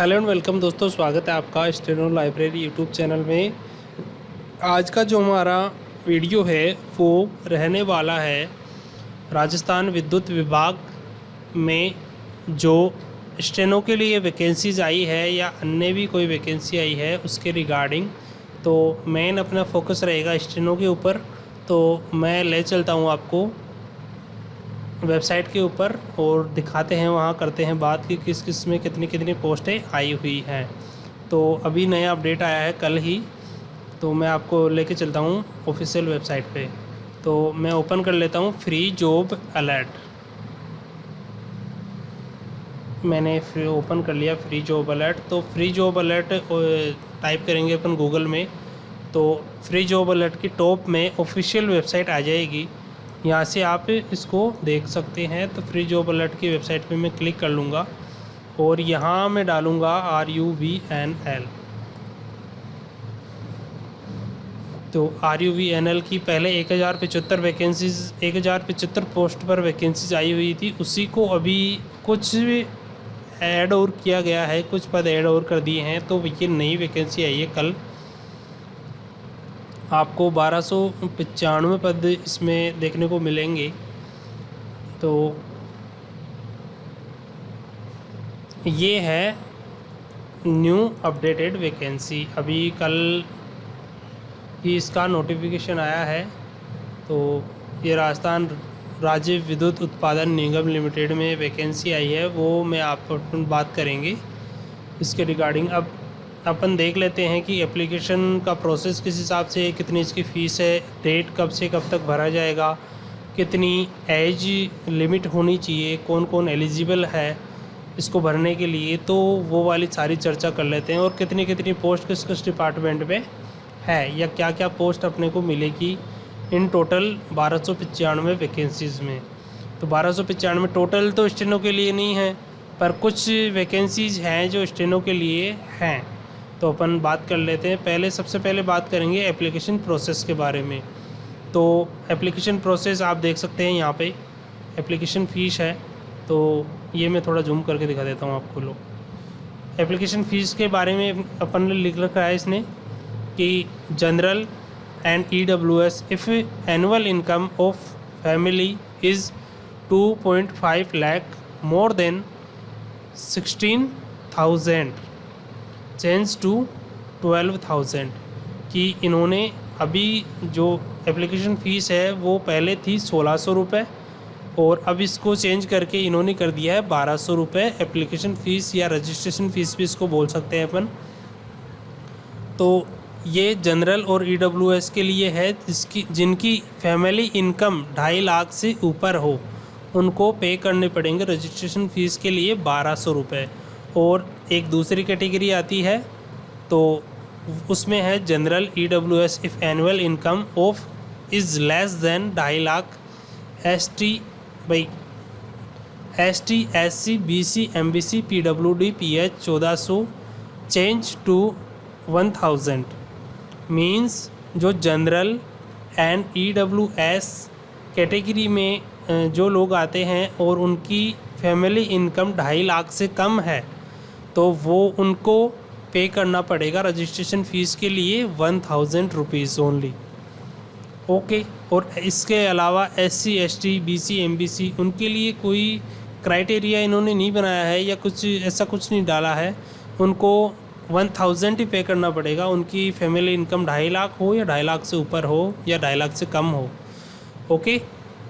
Hello and welcome दोस्तों, स्वागत है आपका स्टेनो लाइब्रेरी यूट्यूब चैनल में। आज का जो हमारा वीडियो है वो रहने वाला है राजस्थान विद्युत विभाग में जो स्टेनो के लिए वैकेंसीज़ आई है या अन्य भी कोई वैकेंसी आई है उसके रिगार्डिंग। तो मेन अपना फोकस रहेगा स्टेनो के ऊपर। तो मैं ले चलता हूँ आपको वेबसाइट के ऊपर और दिखाते हैं, वहाँ करते हैं बात कि किस किस में कितनी कितनी पोस्टें आई हुई हैं। तो अभी नया अपडेट आया है कल ही, तो मैं आपको लेके चलता हूँ ऑफिशियल वेबसाइट पे। तो मैं ओपन कर लेता हूँ फ्री जॉब अलर्ट। मैंने ओपन कर लिया फ्री जॉब अलर्ट। तो फ्री जॉब अलर्ट टाइप करेंगे अपन गूगल में तो फ्री जॉब अलर्ट की टॉप में ऑफिशियल वेबसाइट आ जाएगी। यहाँ से आप इसको देख सकते हैं। तो फ्री जॉब अलर्ट की वेबसाइट पे मैं क्लिक कर लूँगा और यहाँ मैं डालूँगा RUVNL। तो RUVNL की पहले 1075 वैकेंसीज़ 1075 पोस्ट पर वैकेंसीज आई हुई थी, उसी को अभी कुछ ऐड और किया गया है, कुछ पद ऐड और कर दिए हैं। तो ये नई वैकेंसी आई है कल। आपको 1295 पद इसमें देखने को मिलेंगे। तो ये है न्यू अपडेटेड वैकेंसी, अभी कल ही इसका नोटिफिकेशन आया है। तो ये राजस्थान राज्य विद्युत उत्पादन निगम लिमिटेड में वैकेंसी आई है, वो मैं आप बात करेंगे इसके रिगार्डिंग। अब अपन देख लेते हैं कि एप्लीकेशन का प्रोसेस किस हिसाब से, कितनी इसकी फ़ीस है, डेट कब से कब तक भरा जाएगा, कितनी एज लिमिट होनी चाहिए, कौन कौन एलिजिबल है इसको भरने के लिए। तो वो वाली सारी चर्चा कर लेते हैं। और कितनी कितनी पोस्ट किस किस डिपार्टमेंट में है या क्या क्या पोस्ट अपने को मिलेगी इन टोटल 1295 वैकेंसीज़ में। तो 1295 टोटल तो स्टेनो के लिए नहीं है, पर कुछ वैकेंसीज़ हैं जो स्टेनो के लिए हैं। तो अपन बात कर लेते हैं। सबसे पहले बात करेंगे एप्लीकेशन प्रोसेस के बारे में। तो एप्लीकेशन प्रोसेस आप देख सकते हैं यहाँ पे एप्लीकेशन फ़ीस है। तो ये मैं थोड़ा जूम करके दिखा देता हूँ आपको। लो, एप्लीकेशन फ़ीस के बारे में अपन ने लिख रखा है इसने कि general and EWS if annual income of family is 2.5 lakh more than 16,000 change to 12,000 कि इन्होंने अभी जो एप्लीकेशन फ़ीस है वो पहले थी 1600 रुपये और अब इसको चेंज करके इन्होंने कर दिया है 1200 रुपये एप्लीकेशन फ़ीस या रजिस्ट्रेशन फ़ीस भी इसको बोल सकते हैं अपन। तो ये जनरल और EWS के लिए है जिनकी फैमिली इनकम 2.5 लाख से ऊपर हो, उनको पे करने पड़ेंगे रजिस्ट्रेशन फ़ीस के लिए 1200 रुपये। और एक दूसरी कैटेगरी आती है तो उसमें है general EWS if annual income of is less than 2.5 lakh ST SC BC MBC PWD PH 1400 change to 1000 means जो जनरल एंड EWS कैटेगरी में जो लोग आते हैं और उनकी फैमिली इनकम 2.5 लाख से कम है तो वो उनको पे करना पड़ेगा रजिस्ट्रेशन फ़ीस के लिए 1000 रुपीज़ ओनली। ओके। और इसके अलावा SC ST BC MBC उनके लिए कोई क्राइटेरिया इन्होंने नहीं बनाया है या कुछ ऐसा कुछ नहीं डाला है, उनको 1000 ही पे करना पड़ेगा। उनकी फैमिली इनकम 2.5 लाख हो या 2.5 लाख से ऊपर हो या 2.5 लाख से कम हो। ओके।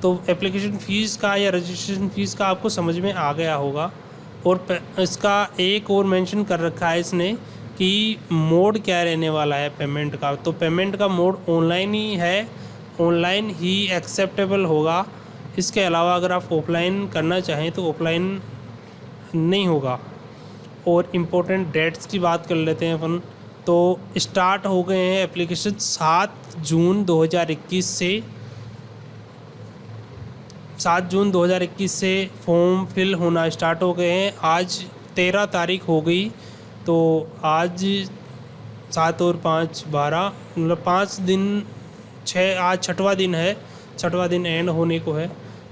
तो एप्लीकेशन फ़ीस का या रजिस्ट्रेशन फ़ीस का आपको समझ में आ गया होगा। और इसका एक और मेंशन कर रखा है इसने कि मोड क्या रहने वाला है पेमेंट का। तो पेमेंट का मोड ऑनलाइन ही है, ऑनलाइन ही एक्सेप्टेबल होगा। इसके अलावा अगर आप ऑफलाइन करना चाहें तो ऑफलाइन नहीं होगा। और इम्पोर्टेंट डेट्स की बात कर लेते हैं अपन। तो स्टार्ट हो गए हैं एप्लीकेशन 7 जून 2021 से फॉर्म फिल होना स्टार्ट हो गए हैं। आज 13 तारीख हो गई। तो आज 7 और 5 12 मतलब 5 दिन 6, आज 6वां दिन है, 6वां दिन एंड होने को है।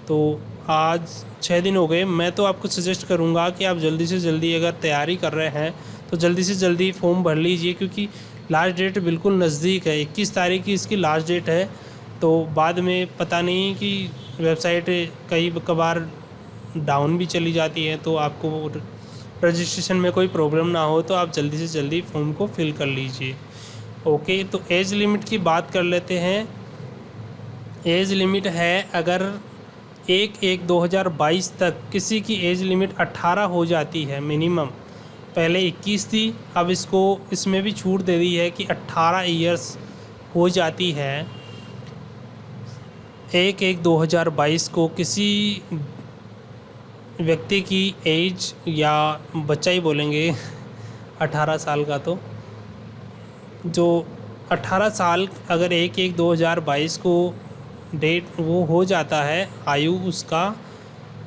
तो आज 6 दिन हो गए। मैं तो आपको सजेस्ट करूंगा कि आप जल्दी से जल्दी अगर तैयारी कर रहे हैं तो जल्दी से जल्दी फॉर्म भर लीजिए, क्योंकि लास्ट डेट बिल्कुल नज़दीक है। 21 तारीख की इसकी लास्ट डेट है। तो बाद में पता नहीं कि वेबसाइट कई कभार डाउन भी चली जाती है, तो आपको रजिस्ट्रेशन में कोई प्रॉब्लम ना हो, तो आप जल्दी से जल्दी फॉर्म को फिल कर लीजिए। ओके, तो एज लिमिट की बात कर लेते हैं। एज लिमिट है, अगर 1/1/2022 तक किसी की एज लिमिट 18 हो जाती है मिनिमम, पहले 21 थी, अब इसमें भी छूट दे दी है कि 18 ईयर्स हो जाती है 1/1/2022 को किसी व्यक्ति की एज, या बच्चा ही बोलेंगे 18 साल का, तो जो 18 साल अगर 1/1/2022 को डेट वो हो जाता है आयु उसका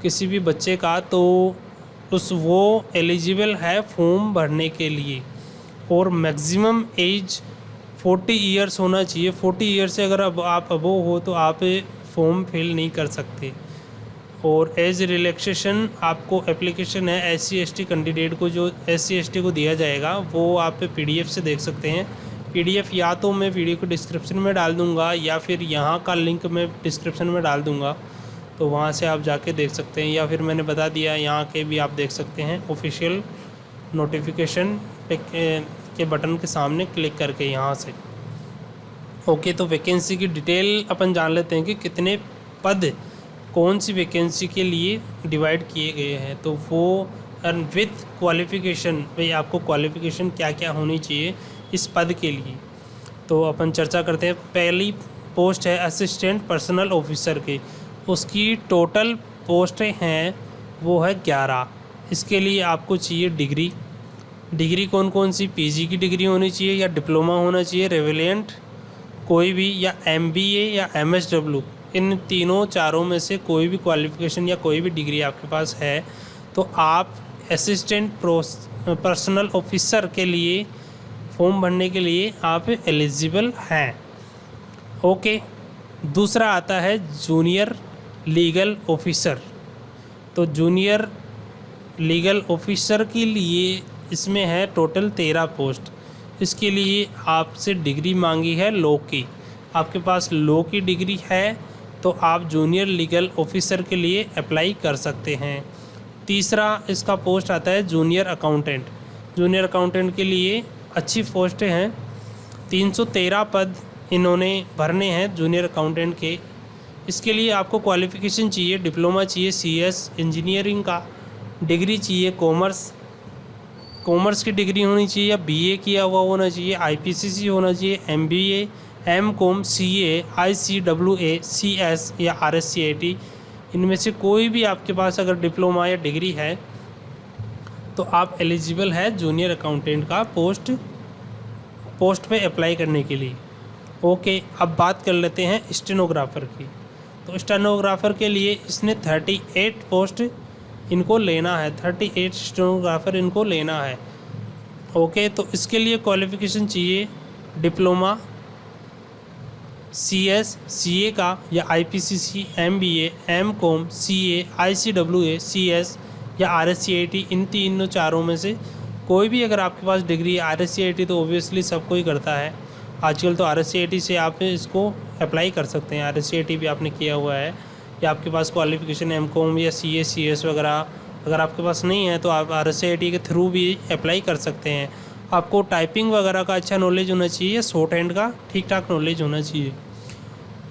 किसी भी बच्चे का, तो वो एलिजिबल है फॉर्म भरने के लिए। और मैक्सिमम एज 40 ईयर्स होना चाहिए। 40 ईयर से अगर अब आप अबो हो तो आप फॉर्म फिल नहीं कर सकते। और एज रिलैक्सेशन आपको एप्लीकेशन है SC/ST कैंडिडेट को, जो SC/ST को दिया जाएगा, वो आप PDF से देख सकते हैं। PDF या तो मैं वीडियो को डिस्क्रिप्शन में डाल दूंगा, या फिर यहाँ का लिंक मैं डिस्क्रिप्शन में डाल दूंगा, तो वहाँ से आप जाके देख सकते हैं, या फिर मैंने बता दिया यहाँ के भी आप देख सकते हैं ऑफिशियल नोटिफिकेशन के बटन के सामने क्लिक करके यहाँ से। ओके, तो वैकेंसी की डिटेल अपन जान लेते हैं कि कितने पद कौन सी वैकेंसी के लिए डिवाइड किए गए हैं। तो वो विथ क्वालिफ़िकेशन, भाई आपको क्वालिफ़िकेशन क्या क्या होनी चाहिए इस पद के लिए, तो अपन चर्चा करते हैं। पहली पोस्ट है असिस्टेंट पर्सनल ऑफिसर की, उसकी टोटल पोस्टें हैं वो है 11। इसके लिए आपको चाहिए डिग्री कौन कौन सी, PG की डिग्री होनी चाहिए, या डिप्लोमा होना चाहिए रेवेलिएंट कोई भी, या MBA या MSW, इन तीनों चारों में से कोई भी क्वालिफ़िकेशन या कोई भी डिग्री आपके पास है तो आप असिस्टेंट पर्सनल ऑफिसर के लिए फॉर्म भरने के लिए आप एलिजिबल हैं। ओके, दूसरा आता है जूनियर लीगल ऑफिसर। तो जूनियर लीगल ऑफिसर के लिए इसमें है टोटल 13 पोस्ट। इसके लिए आपसे डिग्री मांगी है लॉ की, आपके पास लॉ की डिग्री है तो आप जूनियर लीगल ऑफिसर के लिए अप्लाई कर सकते हैं। तीसरा इसका पोस्ट आता है जूनियर अकाउंटेंट। जूनियर अकाउंटेंट के लिए अच्छी पोस्टें हैं, 313 पद इन्होंने भरने हैं जूनियर अकाउंटेंट के। इसके लिए आपको क्वालिफ़िकेशन चाहिए, डिप्लोमा चाहिए CS इंजीनियरिंग का, डिग्री चाहिए कॉमर्स की डिग्री होनी चाहिए, या BA किया हुआ होना चाहिए, IPCC होना चाहिए, MBA, MCOM, CA, ICWA, CS या RSCAT, इनमें से कोई भी आपके पास अगर डिप्लोमा या डिग्री है तो आप एलिजिबल है जूनियर अकाउंटेंट का पोस्ट पे अप्लाई करने के लिए। ओके, अब बात कर लेते हैं स्टेनोग्राफ़र की। तो स्टेनोग्राफ़र के लिए इसने 38 पोस्ट इनको लेना है, 38 स्टेनोग्राफ़र इनको लेना है। ओके, तो इसके लिए क्वालिफ़िकेशन चाहिए डिप्लोमा CS CA का, या IPCC, MBA, MCOM, CA, ICWA, CS या RSCAT, इन तीनों चारों में से कोई भी अगर आपके पास डिग्री है। RSCAT तो ओबियसली सबको ही करता है आजकल, तो RSCAT से आप इसको अप्लाई कर सकते हैं। RSCAT भी आपने किया हुआ है, या आपके पास क्वालिफ़िकेशन MCOM या CA CS वगैरह अगर आपके पास नहीं है तो आप RSCAT के थ्रू भी अप्लाई कर सकते हैं। आपको टाइपिंग वगैरह का अच्छा नॉलेज होना चाहिए, शॉर्ट हैंड का ठीक ठाक नॉलेज होना चाहिए,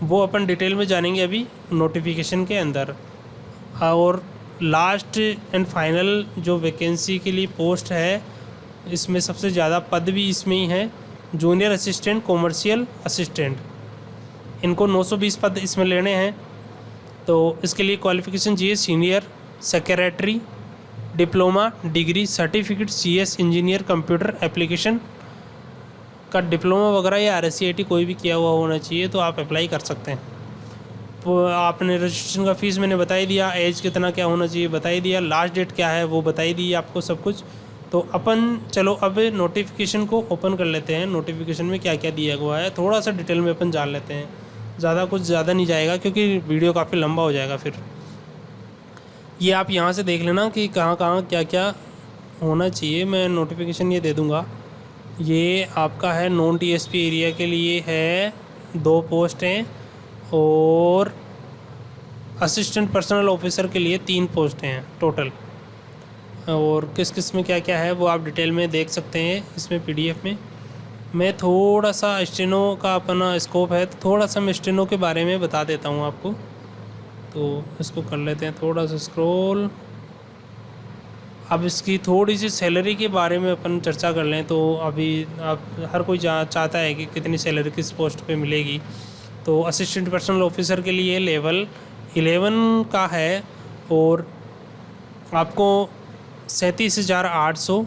वो अपन डिटेल में जानेंगे अभी नोटिफिकेशन के अंदर। और लास्ट एंड फाइनल जो वैकेंसी के लिए पोस्ट है, इसमें सबसे ज़्यादा पद भी इसमें ही है, जूनियर असिस्टेंट कॉमर्शियल असिस्टेंट। इनको 920 पद इसमें लेने हैं। तो इसके लिए क्वालिफ़िकेशन चाहिए senior secretary, diploma, degree, certificate CS engineer computer application का डिप्लोमा वगैरह, या RSCAT कोई भी किया हुआ होना चाहिए, तो आप अप्लाई कर सकते हैं। तो आपने रजिस्ट्रेशन का फ़ीस मैंने बता ही दिया, एज कितना क्या होना चाहिए बता ही दिया, लास्ट डेट क्या है वो बता ही दी आपको सब कुछ। तो अपन चलो अब नोटिफिकेशन को ओपन कर लेते हैं। नोटिफिकेशन में क्या क्या दिया हुआ है थोड़ा सा डिटेल में अपन जान लेते हैं। ज़्यादा नहीं जाएगा क्योंकि वीडियो काफ़ी लंबा हो जाएगा फिर। ये आप यहाँ से देख लेना कि कहाँ कहाँ क्या क्या होना चाहिए, मैं नोटिफिकेशन ये दे दूँगा। ये आपका है नॉन टीएसपी एरिया के लिए है 2 पोस्ट हैं और असिस्टेंट पर्सनल ऑफिसर के लिए 3 पोस्ट हैं टोटल। और किस किस में क्या क्या है वो आप डिटेल में देख सकते हैं इसमें पीडीएफ में। मैं थोड़ा सा स्टेनो का अपना स्कोप है तो थोड़ा सा मैं स्टेनो के बारे में बता देता हूँ आपको। तो इसको कर लेते हैं थोड़ा सा स्क्रॉल। अब इसकी थोड़ी सी सैलरी के बारे में अपन चर्चा कर लें। तो अभी आप हर कोई चाहता है कि कितनी सैलरी किस पोस्ट पे मिलेगी। तो असिस्टेंट पर्सनल ऑफिसर के लिए लेवल 11 का है और आपको 37,800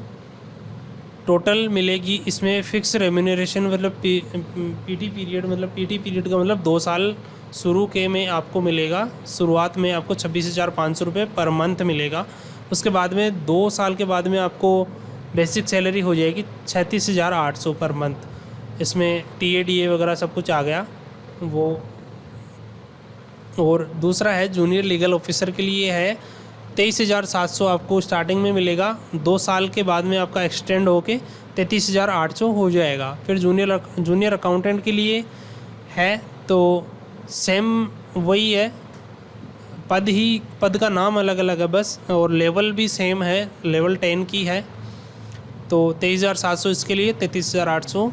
टोटल मिलेगी। इसमें फ़िक्स रेम्यूनरेशन मतलब पीटी पीरियड का मतलब 2 साल शुरू के में आपको मिलेगा। शुरुआत में आपको 26,500 रुपये पर मंथ मिलेगा। उसके बाद में 2 साल के बाद में आपको बेसिक सैलरी हो जाएगी 36,800 पर मंथ। इसमें टीएडीए वगैरह सब कुछ आ गया वो। और दूसरा है जूनियर लीगल ऑफिसर के लिए है 23,700 आपको स्टार्टिंग में मिलेगा। 2 साल के बाद में आपका एक्सटेंड होके 33,800 हो जाएगा। फिर जूनियर अकाउंटेंट के लिए है तो सेम वही है, पद का नाम अलग अलग है बस, और लेवल भी सेम है, लेवल 10 की है। तो 23,700 इसके लिए, 33,800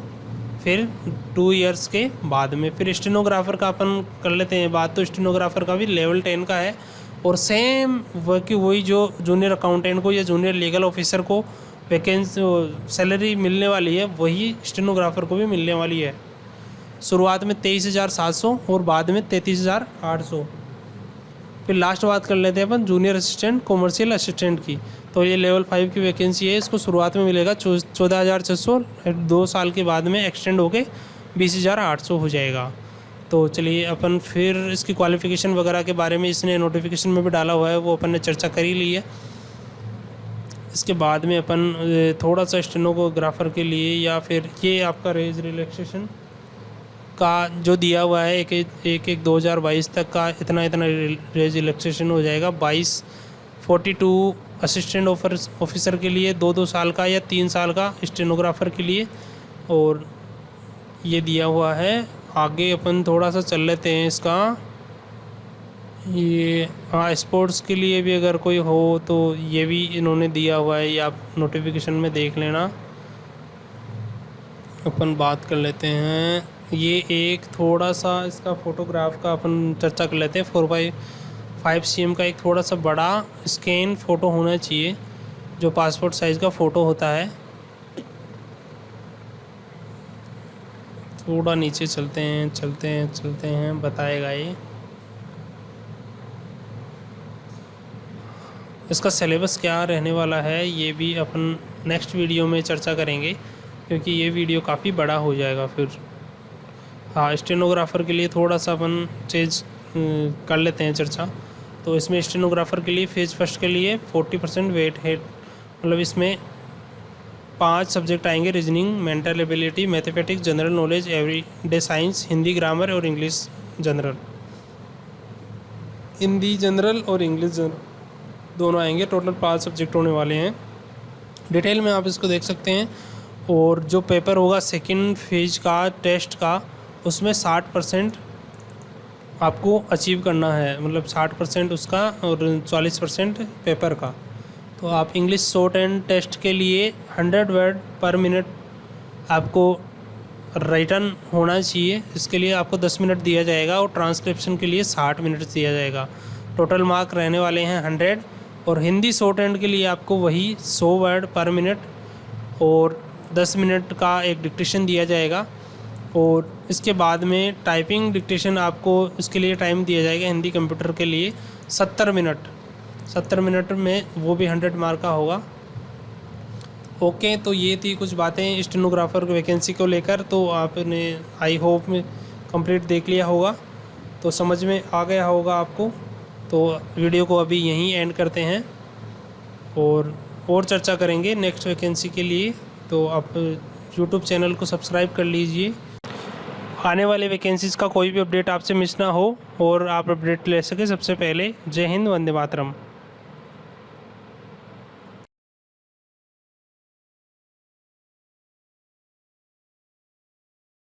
फिर 2 इयर्स के बाद में। फिर स्टेनोग्राफर का अपन कर लेते हैं बात। तो स्टेनोग्राफर का भी लेवल 10 का है और सेम वही जो जूनियर अकाउंटेंट को या जूनियर लीगल ऑफिसर को वैकेंसी सैलरी मिलने वाली है वही स्टेनोग्राफर को भी मिलने वाली है। शुरुआत में 23,700 और बाद में 33,800। फिर लास्ट बात कर लेते हैं अपन जूनियर असिस्टेंट कॉमर्शियल असिस्टेंट की। तो ये लेवल 5 की वैकेंसी है। इसको शुरुआत में मिलेगा 14,600, 2 साल के बाद में एक्सटेंड होके 20,800 हो जाएगा। तो चलिए अपन फिर इसकी क्वालिफ़िकेशन वगैरह के बारे में इसने नोटिफिकेशन में भी डाला हुआ है, वो अपन ने चर्चा कर ही ली है। इसके बाद में अपन थोड़ा सा स्टेनोग्राफर के लिए या फिर ये आपका रेज रिलैक्सेशन का जो दिया हुआ है एक 2022 तक का इतना रेज रिलैक्सेशन हो जाएगा। 42 असिस्टेंट ऑफिसर के लिए 2 साल का या 3 साल का स्टेनोग्राफर के लिए, और ये दिया हुआ है। आगे अपन थोड़ा सा चल लेते हैं इसका। ये स्पोर्ट्स के लिए भी अगर कोई हो तो ये भी इन्होंने दिया हुआ है, ये आप नोटिफिकेशन में देख लेना। अपन बात कर लेते हैं। ये एक थोड़ा सा इसका फ़ोटोग्राफ का अपन चर्चा कर लेते हैं। 4x5 cm का एक थोड़ा सा बड़ा स्कैन फ़ोटो होना चाहिए जो पासपोर्ट साइज़ का फ़ोटो होता है। थोड़ा नीचे चलते हैं बताएगा ये। इसका सिलेबस क्या रहने वाला है ये भी अपन नेक्स्ट वीडियो में चर्चा करेंगे, क्योंकि ये वीडियो काफ़ी बड़ा हो जाएगा फिर। हाँ, स्टेनोग्राफर के लिए थोड़ा सा अपन चेंज कर लेते हैं चर्चा। तो इसमें स्टेनोग्राफर के लिए फेज फर्स्ट के लिए 40% वेट है, मतलब इसमें 5 सब्जेक्ट आएंगे। Reasoning, mental ability, mathematics, general knowledge, everyday science, Hindi grammar और इंग्लिश जनरल। हिंदी जनरल और इंग्लिश जनरल दोनों आएंगे। टोटल 5 सब्जेक्ट होने वाले हैं। डिटेल में आप इसको देख सकते हैं। और जो पेपर होगा सेकंड फेज का टेस्ट का, उसमें 60% आपको अचीव करना है, मतलब 60% उसका और 40% पेपर का। तो आप इंग्लिश शॉर्ट एंड टेस्ट के लिए 100 वर्ड पर मिनट आपको रिटन होना चाहिए। इसके लिए आपको 10 मिनट दिया जाएगा और ट्रांसक्रिप्शन के लिए 60 मिनट दिया जाएगा। टोटल मार्क रहने वाले हैं 100। और हिंदी शॉर्ट एंड के लिए आपको वही 100 वर्ड पर मिनट और 10 मिनट का एक डिक्टेशन दिया जाएगा। और इसके बाद में टाइपिंग डिक्टेशन आपको इसके लिए टाइम दिया जाएगा हिंदी कंप्यूटर के लिए 70 मिनट में, वो भी 100 मार्क का होगा। ओके, तो ये थी कुछ बातें स्टेनोग्राफर वैकेंसी को लेकर। तो आपने आई होप में कंप्लीट देख लिया होगा, तो समझ में आ गया होगा आपको। तो वीडियो को अभी यहीं एंड करते हैं और चर्चा करेंगे नेक्स्ट वैकेंसी के लिए। तो आप यूट्यूब चैनल को सब्सक्राइब कर लीजिए। आने वाले वैकेंसीज़ का कोई भी अपडेट आपसे मिस ना हो और आप अपडेट ले सकें सबसे पहले। जय हिंद, वंदे मातरम।